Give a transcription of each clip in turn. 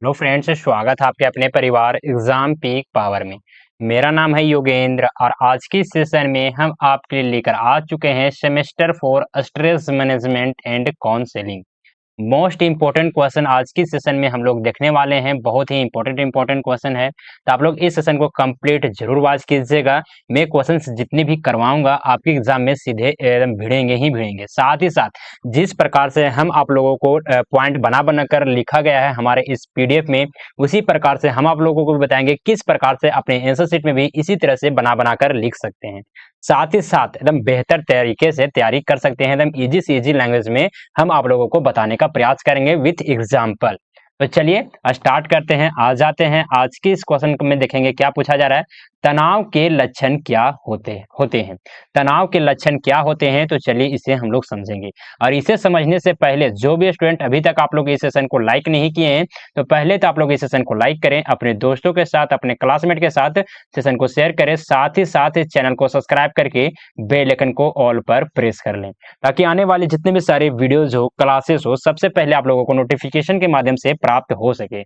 Hello friends, स्वागत है आपके अपने परिवार एग्जाम पीक पावर में। मेरा नाम है योगेंद्र और आज की सेशन में हम आपके लिए लेकर आ चुके हैं semester 4 stress management and counselling. Most important question आज की सेशन में हम लोग देखने वाले हैं। बहुत ही इंपॉर्टेंट क्वेश्चन है, तो आप लोग इस सेशन को कंप्लीट जरूर वॉच कीजिएगा। मैं क्वेश्चंस जितने भी करवाऊंगा आपके एग्जाम में सीधे एकदम भिड़ेंगे ही भिड़ेंगे। साथ ही साथ जिस प्रकार से हम आप लोगों को पॉइंट बना बना कर लिखा गया है हमारे इस पीडीएफ में, उसी प्रकार से हम आप लोगों को भी बताएंगे किस प्रकार से अपने आंसर शीट में भी इसी तरह से बना बना कर लिख सकते हैं। साथ ही साथ एकदम बेहतर तरीके से तैयारी कर सकते हैं। एकदम इजी से इजी लैंग्वेज में हम आप लोगों को बताने का प्रयास करेंगे विथ एग्जाम्पल। तो चलिए स्टार्ट करते हैं। आ जाते हैं आज के इस क्वेश्चन में, देखेंगे क्या पूछा जा रहा है। तनाव के लक्षण क्या होते हैं। तनाव के लक्षण क्या होते हैं, तो चलिए इसे हम लोग समझेंगे। और इसे समझने से पहले जो भी स्टूडेंट अभी तक आप लोग इस सेशन को लाइक नहीं किए हैं, तो पहले तो आप लोग इस सेशन को लाइक करें, अपने दोस्तों के साथ, अपने क्लासमेट के साथ सेशन को शेयर करें। साथ ही साथ इस चैनल को सब्सक्राइब करके बेल आइकन को ऑल पर प्रेस कर लें, ताकि आने वाले जितने भी सारे वीडियोज हो, क्लासेस हो, सबसे पहले आप लोगों को नोटिफिकेशन के माध्यम से प्राप्त हो सके।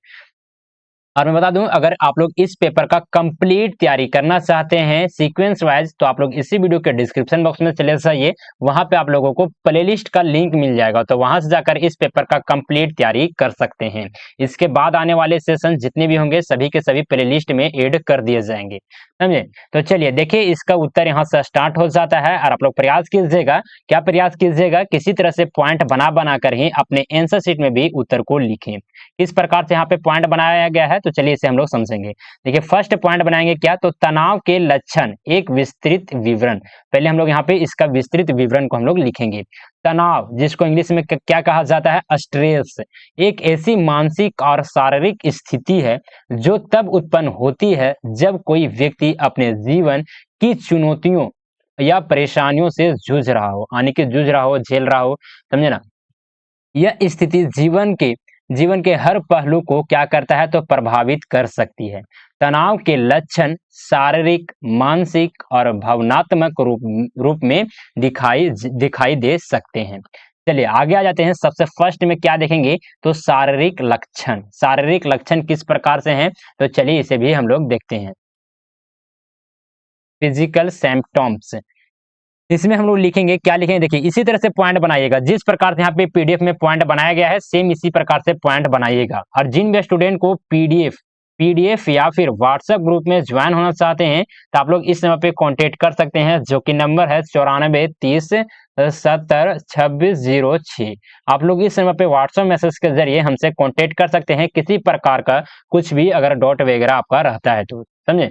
और मैं बता दूं, अगर आप लोग इस पेपर का कंप्लीट तैयारी करना चाहते हैं सीक्वेंस वाइज, तो आप लोग इसी वीडियो के डिस्क्रिप्शन बॉक्स में चले जाइए। वहां पे आप लोगों को प्लेलिस्ट का लिंक मिल जाएगा, तो वहां से जाकर इस पेपर का कंप्लीट तैयारी कर सकते हैं। इसके बाद आने वाले सेशन जितने भी होंगे सभी के सभी प्लेलिस्ट में ऐड कर दिए जाएंगे, समझे। तो चलिए देखिए, इसका उत्तर यहाँ से स्टार्ट हो जाता है। और आप लोग प्रयास कीजिएगा, क्या प्रयास कीजिएगा, किसी तरह से पॉइंट बना बना कर ही अपने आंसर शीट में भी उत्तर को लिखें। किस प्रकार से यहाँ पे पॉइंट बनाया गया है, तो चलिए इसे हम लोग समझेंगे। देखिए फर्स्ट पॉइंट बनाएंगे क्या, तो तनाव के लक्षण एक विस्तृत विवरण। पहले हम लोग यहाँ पे इसका विस्तृत विवरण को हम लोग लिखेंगे। तनाव, जिसको इंग्लिश में क्या कहा जाता है, स्ट्रेस, एक ऐसी मानसिक और शारीरिक स्थिति है जो तब उत्पन्न होती है जब कोई व्यक्ति अपने जीवन की चुनौतियों या परेशानियों से जूझ रहा हो, यानी कि जूझ रहा हो, झेल रहा हो, समझे ना। यह स्थिति जीवन के हर पहलू को क्या करता है, तो प्रभावित कर सकती है। तनाव के लक्षण शारीरिक, मानसिक और भावनात्मक रूप में दिखाई दे सकते हैं। चलिए आगे आ जाते हैं। सबसे फर्स्ट में क्या देखेंगे, तो शारीरिक लक्षण। शारीरिक लक्षण किस प्रकार से हैं, तो चलिए इसे भी हम लोग देखते हैं। फिजिकल सिम्टम्स, इसमें हम लोग लिखेंगे, क्या लिखेंगे, देखिए इसी तरह से पॉइंट बनाइएगा। जिस प्रकार से यहाँ पे पीडीएफ में पॉइंट बनाया गया है, सेम इसी प्रकार से पॉइंट बनाइएगा। और जिन भी स्टूडेंट को पीडीएफ या फिर व्हाट्सएप ग्रुप में ज्वाइन होना चाहते हैं, तो आप लोग इस नंबर पे कांटेक्ट कर सकते हैं, जो कि नंबर है 9430702606। आप लोग इस नंबर पे व्हाट्सएप मैसेज के जरिए हमसे कांटेक्ट कर सकते हैं, किसी प्रकार का कुछ भी अगर डाउट वगैरह आपका रहता है तो, समझे।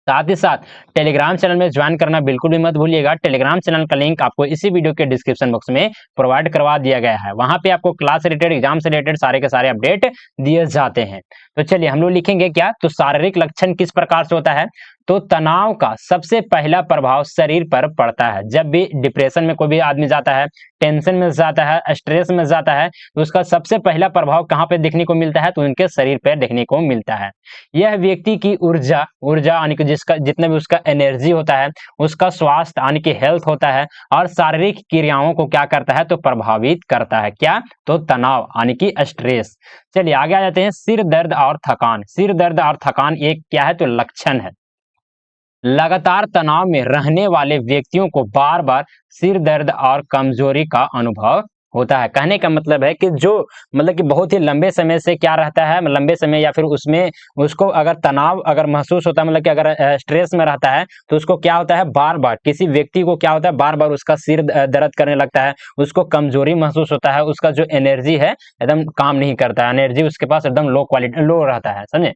साथ ही साथ टेलीग्राम चैनल में ज्वाइन करना बिल्कुल भी मत भूलिएगा। टेलीग्राम चैनल का लिंक आपको इसी वीडियो के डिस्क्रिप्शन बॉक्स में प्रोवाइड करवा दिया गया है। वहां पे आपको क्लास रिलेटेड, एग्जाम से रिलेटेड सारे के सारे अपडेट दिए जाते हैं। तो चलिए हम लोग लिखेंगे क्या, तो शारीरिक लक्षण किस प्रकार से होता है, तो तनाव का सबसे पहला प्रभाव शरीर पर पड़ता है। जब भी डिप्रेशन में कोई भी आदमी जाता है, टेंशन में जाता है, स्ट्रेस में जाता है, तो उसका सबसे पहला प्रभाव कहाँ पे देखने को मिलता है, तो उनके शरीर पर देखने को मिलता है। यह व्यक्ति की ऊर्जा यानी कि जिसका जितना भी उसका एनर्जी होता है, उसका स्वास्थ्य यानी कि हेल्थ होता है, और शारीरिक क्रियाओं को क्या करता है, तो प्रभावित करता है। क्या, तो तनाव यानी कि स्ट्रेस। चलिए आगे आ जाते हैं। सिर दर्द और थकान। सिर दर्द और थकान एक क्या है, तो लक्षण है। लगातार तनाव में रहने वाले व्यक्तियों को बार बार सिर दर्द और कमजोरी का अनुभव होता है। कहने का मतलब है कि जो मतलब कि बहुत ही लंबे समय से क्या रहता है, लंबे समय या फिर उसमें उसको अगर तनाव अगर महसूस होता है, मतलब कि अगर स्ट्रेस में रहता है, तो उसको क्या होता है, बार बार किसी व्यक्ति को क्या होता है, बार बार उसका सिर दर्द करने लगता है, उसको कमजोरी महसूस होता है, उसका जो एनर्जी है एकदम काम नहीं करता है, एनर्जी उसके पास एकदम लो रहता है, समझे।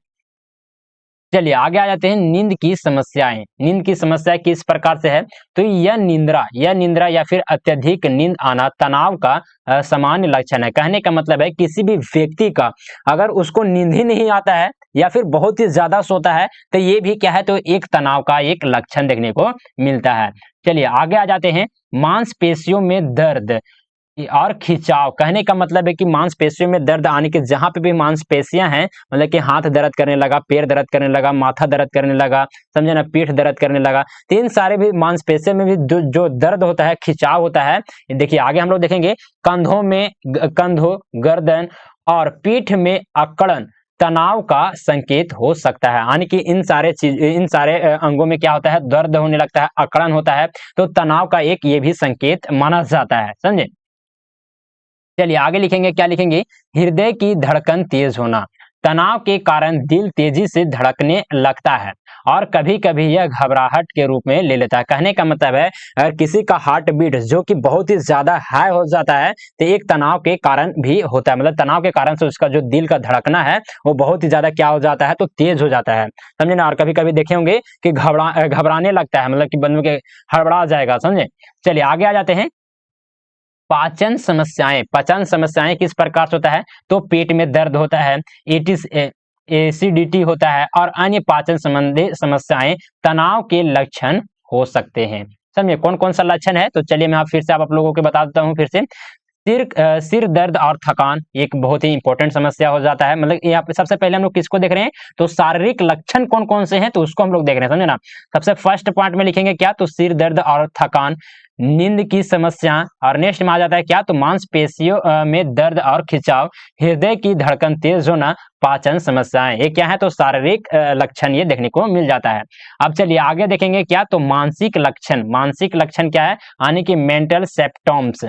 चलिए आगे आ जाते हैं। नींद की समस्याएं। नींद की समस्या किस प्रकार से है, तो यह निंद्रा या फिर अत्यधिक नींद आना तनाव का सामान्य लक्षण है। कहने का मतलब है किसी भी व्यक्ति का अगर उसको नींद ही नहीं आता है या फिर बहुत ही ज्यादा सोता है, तो ये भी क्या है, तो एक तनाव का एक लक्षण देखने को मिलता है। चलिए आगे आ जाते हैं। मांसपेशियों में दर्द और खिंचाव। कहने का मतलब है कि मांसपेशियों में दर्द आने के, जहां पे भी मांसपेशियां हैं, मतलब कि हाथ दर्द करने लगा, पैर दर्द करने लगा, माथा दर्द करने लगा, समझे ना, पीठ दर्द करने लगा, तो इन सारे भी मांसपेशियों में भी जो दर्द होता है, खिंचाव होता है। देखिए आगे हम लोग देखेंगे। कंधों, गर्दन और पीठ में अकड़न तनाव का संकेत हो सकता है। यानी कि इन सारे अंगों में क्या होता है, दर्द होने लगता है, अकड़न होता है, तो तनाव का एक ये भी संकेत माना जाता है। समझे? चलिए आगे लिखेंगे, क्या लिखेंगे, हृदय की धड़कन तेज होना। तनाव के कारण दिल तेजी से धड़कने लगता है और कभी कभी यह घबराहट के रूप में ले लेता है। कहने का मतलब है, अगर किसी का हार्ट बीट जो कि बहुत ही ज्यादा हाई हो जाता है तो एक तनाव के कारण भी होता है। मतलब तनाव के कारण से उसका जो दिल का धड़कना है वो बहुत ही ज्यादा क्या हो जाता है, तो तेज हो जाता है। समझे ना? और कभी कभी देखे होंगे कि घबराने लगता है, मतलब कि बंदे के हड़बड़ा जाएगा। समझे? चलिए आगे आ जाते हैं। पाचन समस्याएं, पचन समस्याएं किस प्रकार से होता है, तो पेट में दर्द होता है, एटिस एसिडिटी होता है और अन्य पाचन संबंधी समस्याएं तनाव के लक्षण हो सकते हैं। समझे कौन कौन सा लक्षण है, तो चलिए मैं फिर से आप लोगों को बता देता हूँ। फिर से सिर दर्द और थकान एक बहुत ही इंपॉर्टेंट समस्या हो जाता है। मतलब यहाँ पे सबसे पहले हम लोग किसको देख रहे हैं, तो शारीरिक लक्षण कौन कौन से हैं, तो उसको हम लोग देख रहे हैं। समझे ना? सबसे फर्स्ट पार्ट में लिखेंगे क्या, तो सिर दर्द और थकान, नींद की समस्या, और नेक्स्ट में आ जाता है क्या, तो मांसपेशियों में दर्द और खिंचाव, हृदय की धड़कन तेज होना, पाचन समस्याएं। ये क्या है, तो शारीरिक लक्षण ये देखने को मिल जाता है। अब चलिए आगे देखेंगे क्या, तो मानसिक लक्षण। मानसिक लक्षण क्या है, यानी कि मेंटल सिम्पटम्स।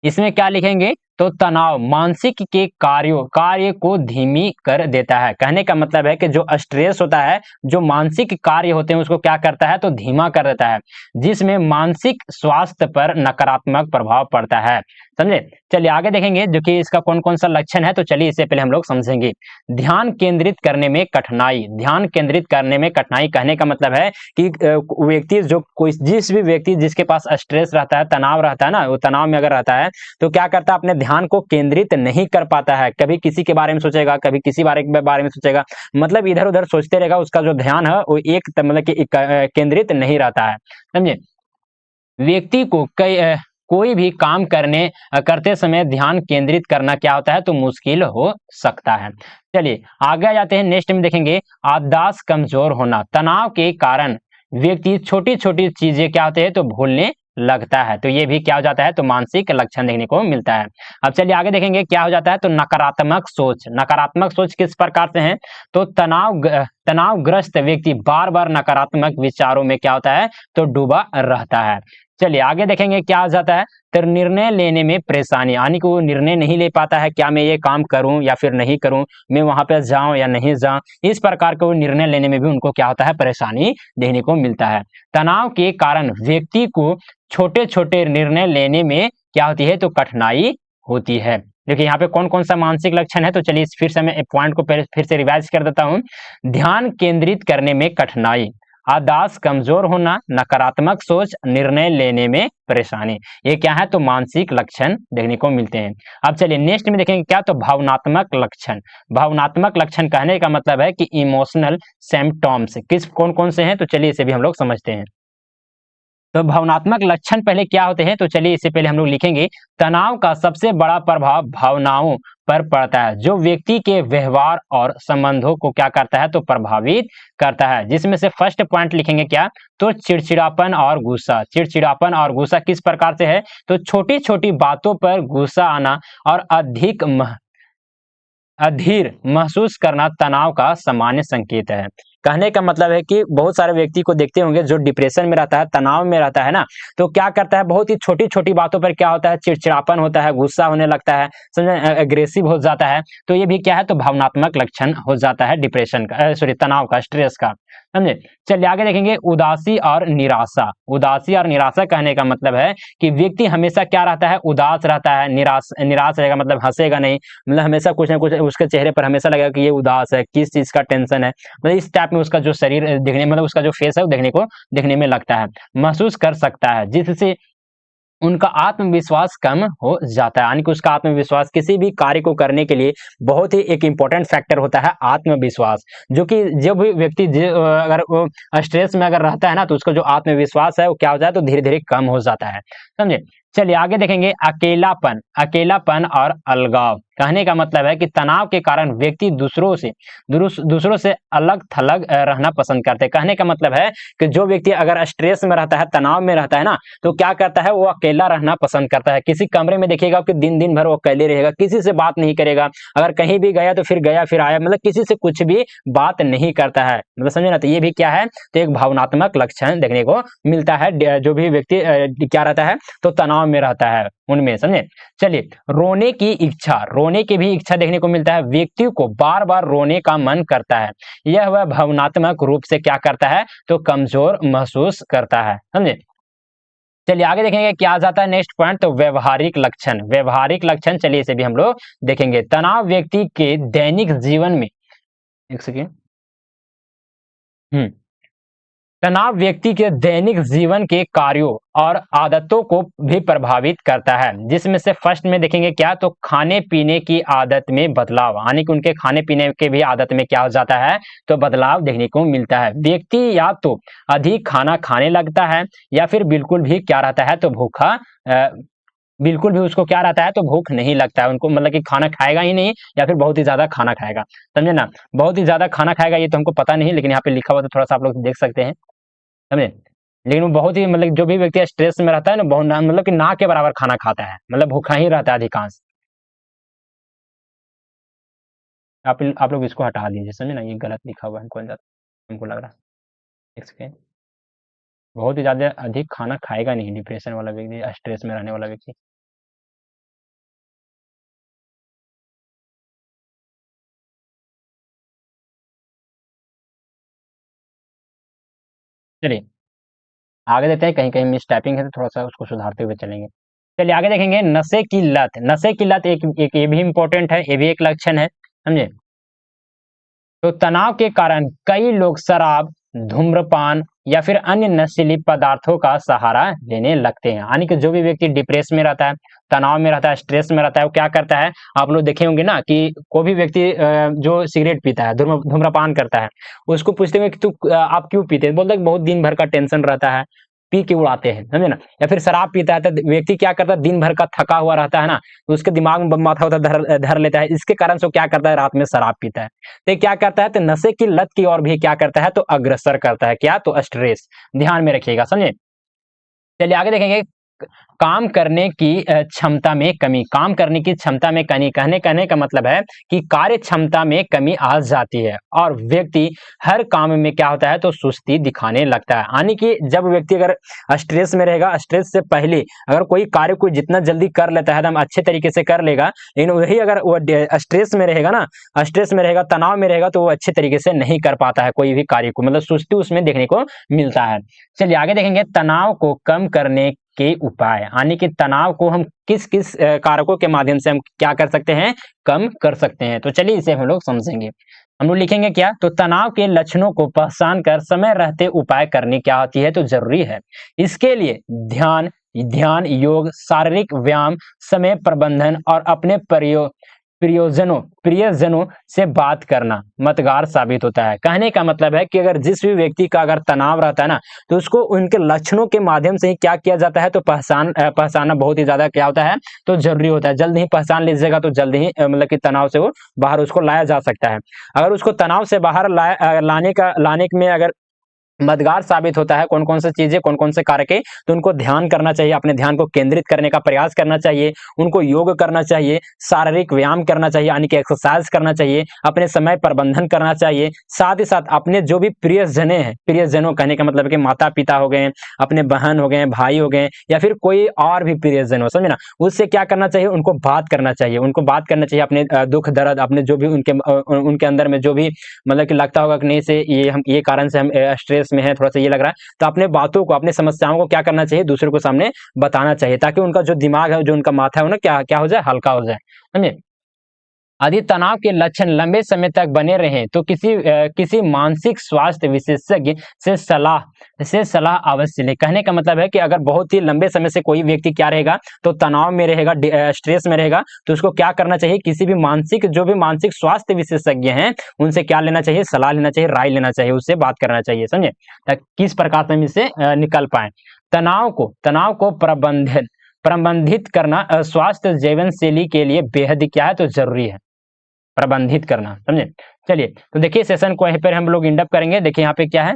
इसमें क्या लिखेंगे, तो तनाव मानसिक के कार्य को धीमी कर देता है। कहने का मतलब है कि जो स्ट्रेस होता है, जो मानसिक कार्य होते हैं उसको क्या करता है, तो धीमा कर देता है, जिसमें मानसिक स्वास्थ्य पर नकारात्मक प्रभाव पड़ता है। समझे? चलिए आगे देखेंगे जो कि इसका कौन कौन सा लक्षण है, तो चलिए इससे पहले हम लोग समझेंगे। ध्यान केंद्रित करने में कठिनाई। ध्यान केंद्रित करने में कठिनाई कहने का मतलब है कि व्यक्ति जो कोई जिस भी व्यक्ति जिसके पास स्ट्रेस रहता है, तनाव रहता है ना, वो तनाव में अगर रहता है तो क्या करता है, अपने ध्यान को केंद्रित नहीं कर पाता है। कभी किसी के बारे में सोचेगा, कभी किसी बारे में सोचेगा, मतलब इधर उधर सोचते रहेगा। उसका जो ध्यान है वो मतलब कि केंद्रित नहीं रहता है। समझे? व्यक्ति को कोई भी काम करते समय ध्यान केंद्रित करना क्या होता है, तो मुश्किल हो सकता है। चलिए आगे आ जाते हैं। नेक्स्ट में देखेंगे याददाश्त कमजोर होना। तनाव के कारण व्यक्ति छोटी छोटी चीजें क्या होते हैं, तो भूलने लगता है। तो ये भी क्या हो जाता है, तो मानसिक लक्षण देखने को मिलता है। अब चलिए आगे देखेंगे क्या हो जाता है, तो नकारात्मक सोच। नकारात्मक सोच किस प्रकार से है, तो तनावग्रस्त व्यक्ति बार बार नकारात्मक विचारों में क्या होता है, तो डूबा रहता है। चलिए आगे देखेंगे क्या हो जाता है, तो निर्णय लेने में परेशानी, यानी कि वो निर्णय नहीं ले पाता है, क्या मैं ये काम करूं या फिर नहीं करूं, मैं वहां पे जाऊं या नहीं जाऊं। इस प्रकार के वो निर्णय लेने में भी उनको क्या होता है, परेशानी देखने को मिलता है। तनाव के कारण व्यक्ति को छोटे छोटे निर्णय लेने में क्या होती है, तो कठिनाई होती है। देखिए यहाँ पे कौन कौन सा मानसिक लक्षण है, तो चलिए फिर से मैं पॉइंट को फिर से रिवाइज कर देता हूँ। ध्यान केंद्रित करने में कठिनाई, याददाश्त कमजोर होना, नकारात्मक सोच, निर्णय लेने में परेशानी, ये क्या है, तो मानसिक लक्षण देखने को मिलते हैं। अब चलिए नेक्स्ट में देखेंगे क्या, तो भावनात्मक लक्षण। भावनात्मक लक्षण कहने का मतलब है कि इमोशनल सिम्पटम्स किस कौन कौन से हैं, तो चलिए इसे भी हम लोग समझते हैं। तो भावनात्मक लक्षण पहले क्या होते हैं, तो चलिए इससे पहले हम लोग लिखेंगे, तनाव का सबसे बड़ा प्रभाव भावनाओं पर पड़ता है, जो व्यक्ति के व्यवहार और संबंधों को क्या करता है, तो प्रभावित करता है। जिसमें से फर्स्ट पॉइंट लिखेंगे क्या, तो चिड़चिड़ापन और गुस्सा। चिड़चिड़ापन और गुस्सा किस प्रकार से है, तो छोटी छोटी बातों पर गुस्सा आना और अधीर महसूस करना तनाव का सामान्य संकेत है। कहने का मतलब है कि बहुत सारे व्यक्ति को देखते होंगे जो डिप्रेशन में रहता है, तनाव में रहता है ना, तो क्या करता है, बहुत ही छोटी छोटी बातों पर क्या होता है, चिड़चिड़ापन होता है, गुस्सा होने लगता है, समझे, एग्रेसिव हो जाता है। तो ये भी क्या है, तो भावनात्मक लक्षण हो जाता है डिप्रेशन का, सॉरी तनाव का, स्ट्रेस का। समझे? चलिए आगे देखेंगे उदासी और निराशा। उदासी और निराशा कहने का मतलब है कि व्यक्ति हमेशा क्या रहता है, उदास रहता है, निराश रहेगा, मतलब हंसेगा नहीं, मतलब हमेशा कुछ ना कुछ उसके चेहरे पर हमेशा लगेगा कि ये उदास है, किस चीज का टेंशन है, मतलब इस टाइप में उसका जो शरीर देखने, मतलब उसका जो फेस है वो देखने में लगता है, महसूस कर सकता है, जिससे उनका आत्मविश्वास कम हो जाता है। यानी कि उसका आत्मविश्वास, किसी भी कार्य को करने के लिए बहुत ही एक इंपॉर्टेंट फैक्टर होता है आत्मविश्वास, जो कि जब भी व्यक्ति अगर वो स्ट्रेस में अगर रहता है ना, तो उसका जो आत्मविश्वास है वो क्या हो जाता है, तो धीरे धीरे कम हो जाता है। समझे? चलिए आगे देखेंगे अकेलापन। अकेलापन और अलगाव, कहने का मतलब है कि तनाव के कारण व्यक्ति दूसरों से अलग थलग रहना पसंद करते हैं। कहने का मतलब है कि जो व्यक्ति अगर स्ट्रेस में रहता है, तनाव में रहता है ना, तो क्या करता है, वो अकेला रहना पसंद करता है। किसी कमरे में देखिएगा कि दिन दिन भर वो अकेले रहेगा, किसी से बात नहीं करेगा, अगर कहीं भी गया तो फिर गया फिर आया, मतलब किसी से कुछ भी बात नहीं करता है, मतलब समझे ना। तो ये भी क्या है, तो एक भावनात्मक लक्षण देखने को मिलता है। जो भी व्यक्ति क्या रहता है, तो तनाव में रहता है उनमें, समझे। चलिए रोने की इच्छा, रोने की भी इच्छा देखने को मिलता है। व्यक्ति को बार बार रोने का मन करता है, यह वह भावनात्मक रूप से क्या करता है, तो कमजोर महसूस करता है, समझे। चलिए आगे देखेंगे क्या आ जाता है नेक्स्ट पॉइंट, तो व्यवहारिक लक्षण। व्यवहारिक लक्षण, चलिए इसे भी हम लोग देखेंगे। तनाव व्यक्ति के दैनिक जीवन में, एक सेकेंड, तनाव व्यक्ति के दैनिक जीवन के कार्यों और आदतों को भी प्रभावित करता है, जिसमें से फर्स्ट में देखेंगे क्या, तो खाने पीने की आदत में बदलाव, यानी कि उनके खाने पीने के भी आदत में क्या हो जाता है, तो बदलाव देखने को मिलता है। व्यक्ति या तो अधिक खाना खाने लगता है, या फिर बिल्कुल भी क्या रहता है, तो भूखा, बिल्कुल भी उसको क्या रहता है, तो भूख नहीं लगता है उनको, मतलब कि खाना खाएगा ही नहीं, या फिर बहुत ही ज्यादा खाना खाएगा, समझे ना। बहुत ही ज्यादा खाना खाएगा ये तो हमको पता नहीं, लेकिन यहाँ पे लिखा हुआ तो थोड़ा सा आप लोग देख सकते हैं, समझे। लेकिन वो बहुत ही, मतलब जो भी व्यक्ति स्ट्रेस में रहता है ना, बहुत मतलब कि ना के बराबर खाना खाता है, मतलब भूखा ही रहता है अधिकांश। आप लोग इसको हटा दीजिए, समझे ना, ये गलत लिखा हुआ है हमको लग रहा है। एक सेकेंड, बहुत ही ज्यादा अधिक खाना खाएगा नहीं डिप्रेशन वाला व्यक्ति, स्ट्रेस में रहने वाला व्यक्ति। चलिए आगे देते हैं, कहीं कहीं मिस टाइपिंग है तो थोड़ा सा उसको सुधारते हुए चलेंगे। चलिए आगे देखेंगे नशे की लत। नशे की लत एक ये भी इंपॉर्टेंट है, ये भी एक लक्षण है, समझे। तो तनाव के कारण कई लोग शराब, धूम्रपान या फिर अन्य नशीली पदार्थों का सहारा लेने लगते हैं। यानी कि जो भी व्यक्ति डिप्रेस में रहता है, तनाव में रहता है, स्ट्रेस में रहता है, वो क्या करता है, आप लोग देखे होंगे ना कि कोई भी व्यक्ति जो सिगरेट पीता है, धूम्रपान करता है, उसको पूछते हैं कि तू आप क्यों पीते हैं, बोलता है कि बहुत दिन भर का टेंशन रहता है, पी के उड़ाते हैं, समझे ना। या फिर शराब पीता है तो व्यक्ति क्या करता है, दिन भर का थका हुआ रहता है ना, तो उसके दिमाग में माथा होता धर लेता है, इसके कारण से वो क्या करता है, रात में शराब पीता है। तो क्या करता है, तो नशे की लत की ओर भी क्या करता है, तो अग्रसर करता है, क्या, तो स्ट्रेस। ध्यान में रखिएगा, समझे। चलिए आगे देखेंगे काम करने की क्षमता में कमी। काम करने की क्षमता में कमी, कहने का मतलब है कि कार्य क्षमता में कमी आ जाती है, और व्यक्ति हर काम में क्या होता है, तो सुस्ती दिखाने लगता है। यानी कि जब व्यक्ति अगर स्ट्रेस में रहेगा, स्ट्रेस से पहले अगर कोई कार्य को जितना जल्दी कर लेता है, एकदम अच्छे तरीके से कर लेगा, लेकिन वही अगर वो स्ट्रेस में रहेगा ना, स्ट्रेस में रहेगा, तनाव में रहेगा, तो वो अच्छे तरीके से नहीं कर पाता है कोई भी कार्य को, मतलब सुस्ती उसमें देखने को मिलता है। चलिए आगे देखेंगे तनाव को कम करने के उपाय, यानी कि तनाव को हम किस किस कारकों के माध्यम से हम क्या कर सकते हैं, कम कर सकते हैं। तो चलिए इसे हम लोग समझेंगे। हम लोग लिखेंगे क्या, तो तनाव के लक्षणों को पहचान कर समय रहते उपाय करनी क्या होती है, तो जरूरी है। इसके लिए ध्यान ध्यान योग, शारीरिक व्यायाम, समय प्रबंधन और अपने प्रियजनों से बात करना मददगार साबित होता है। कहने का मतलब है कि अगर जिस भी व्यक्ति का अगर तनाव रहता है ना, तो उसको उनके लक्षणों के माध्यम से ही क्या किया जाता है, तो पहचानना बहुत ही ज्यादा क्या होता है, तो जरूरी होता है। जल्द ही पहचान लीजिएगा तो जल्द ही मतलब कि तनाव से वो बाहर उसको लाया जा सकता है। अगर उसको तनाव से बाहर लाने में अगर मददगार साबित होता है कौन कौन से चीजें, कौन कौन से कारक है, तो उनको ध्यान करना चाहिए, अपने ध्यान को केंद्रित करने का प्रयास करना चाहिए, उनको योग करना चाहिए, शारीरिक व्यायाम करना चाहिए, यानी कि एक्सरसाइज करना चाहिए, अपने समय प्रबंधन करना चाहिए, साथ ही साथ अपने जो भी प्रियजने हैं, प्रियजनों कहने का मतलब है कि माता पिता हो गए, अपने बहन हो गए, भाई हो गए, या फिर कोई और भी प्रियजन हो, समझे ना, उससे क्या करना चाहिए, उनको बात करना चाहिए, उनको बात करना चाहिए, अपने दुख दर्द, अपने जो भी उनके अंदर में जो भी मतलब कि लगता होगा कि नहीं से ये कारण से हम स्ट्रेस में है, थोड़ा सा ये लग रहा है, तो अपने बातों को, अपने समस्याओं को क्या करना चाहिए, दूसरों को सामने बताना चाहिए, ताकि उनका जो दिमाग है, जो उनका माथा है ना, क्या क्या हो जाए, हल्का हो जाए, समझे। यदि तनाव के लक्षण लंबे समय तक बने रहें तो किसी मानसिक स्वास्थ्य विशेषज्ञ से सलाह अवश्य लें। कहने का मतलब है कि अगर बहुत ही लंबे समय से कोई व्यक्ति क्या रहेगा, तो तनाव में रहेगा, स्ट्रेस में रहेगा, तो उसको क्या करना चाहिए, किसी भी जो भी मानसिक स्वास्थ्य विशेषज्ञ हैं, उनसे क्या लेना चाहिए, सलाह लेना चाहिए, राय लेना चाहिए, उससे बात करना चाहिए, समझे, किस प्रकार से हम इससे निकल पाए। तनाव को प्रबंधन प्रबंधित करना स्वास्थ्य जीवन शैली के लिए बेहद क्या है तो जरूरी है, प्रबंधित करना, समझे। चलिए तो देखिए सेशन को यहीं पर हम लोग इंडअप करेंगे। देखिए यहाँ पे क्या है,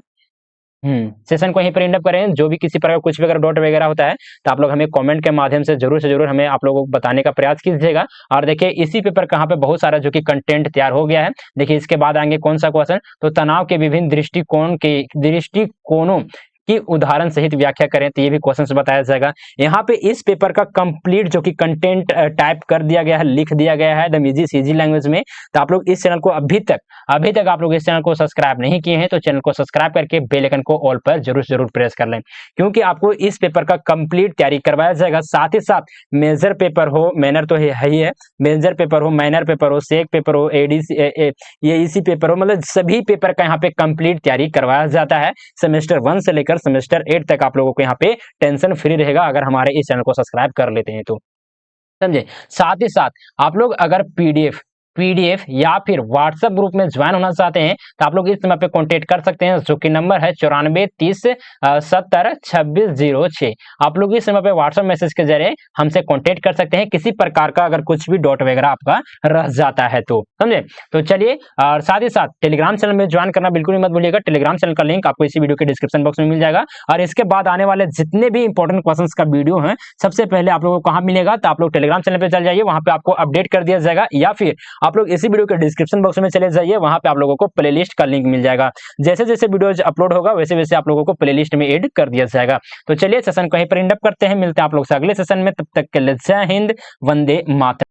सेशन को यहीं पर इंडअप करें। जो भी किसी प्रकार कुछ भी अगर डाउट वगैरह होता है तो आप लोग हमें कमेंट के माध्यम से जरूर से जरूर हमें आप लोगों को बताने का प्रयास कीजिएगा। और देखिए इसी पेपर कहाँ पे बहुत सारा जो कि कंटेंट तैयार हो गया है। देखिए इसके बाद आएंगे कौन सा क्वेश्चन, तो तनाव के विभिन्न दृष्टिकोणों की उदाहरण सहित व्याख्या करें, तो ये भी क्वेश्चन बताया जाएगा। यहाँ पे इस पेपर का कंप्लीट जो कि कंटेंट टाइप कर दिया गया है, लिख दिया गया है एकदम इजी सीजी लैंग्वेज में। तो आप लोग इस चैनल को अभी तक आप लोग इस चैनल को सब्सक्राइब नहीं किए हैं तो चैनल को सब्सक्राइब करके बेल आइकन को ऑल पर जरूर जरूर प्रेस कर लें, क्योंकि आपको इस पेपर का कंप्लीट तैयारी करवाया जाएगा। साथ ही साथ मेजर पेपर हो, मैनर तो है ही है, मेजर पेपर हो, माइनर पेपर हो, सेक पेपर हो, एडीसी पेपर हो, मतलब सभी पेपर का यहाँ पे कंप्लीट तैयारी करवाया जाता है। सेमेस्टर 1 से लेकर सेमेस्टर 8 तक आप लोगों को यहाँ पे टेंशन फ्री रहेगा अगर हमारे इस चैनल को सब्सक्राइब कर लेते हैं तो, समझे। साथ ही साथ आप लोग अगर पीडीएफ या फिर व्हाट्सएप ग्रुप में ज्वाइन होना चाहते हैं तो आप लोग इस नंबर पे कांटेक्ट कर सकते हैं, जो कि नंबर है 9430702606। आप लोग इस नंबर पे व्हाट्सएप मैसेज के जरिए हमसे कांटेक्ट कर सकते हैं किसी प्रकार का अगर कुछ भी डाउट वगैरह आपका रह जाता है तो, समझे। तो चलिए, और साथ ही साथ टेलीग्राम चैनल में ज्वाइन करना बिल्कुल मत भूलिएगा। टेलीग्राम चैनल का लिंक आपको इसी वीडियो के डिस्क्रिप्शन बॉक्स में मिल जाएगा। और इसके बाद आने वाले जितने भी इंपॉर्टेंट क्वेश्चन का वीडियो है सबसे पहले आप लोगों को कहाँ मिलेगा, तो आप लोग टेलीग्राम चैनल पे चल जाइए, वहां पे आपको अपडेट कर दिया जाएगा। या फिर आप लोग इसी वीडियो के डिस्क्रिप्शन बॉक्स में चले जाइए, वहां पे आप लोगों को प्लेलिस्ट का लिंक मिल जाएगा। जैसे जैसे वीडियोज अपलोड होगा वैसे वैसे आप लोगों को प्लेलिस्ट में ऐड कर दिया जाएगा। तो चलिए सेशन को यहीं पर एंड अप करते हैं, मिलते हैं आप लोग से अगले सेशन में, तब तक के लिए जय हिंद, वंदे मातरम।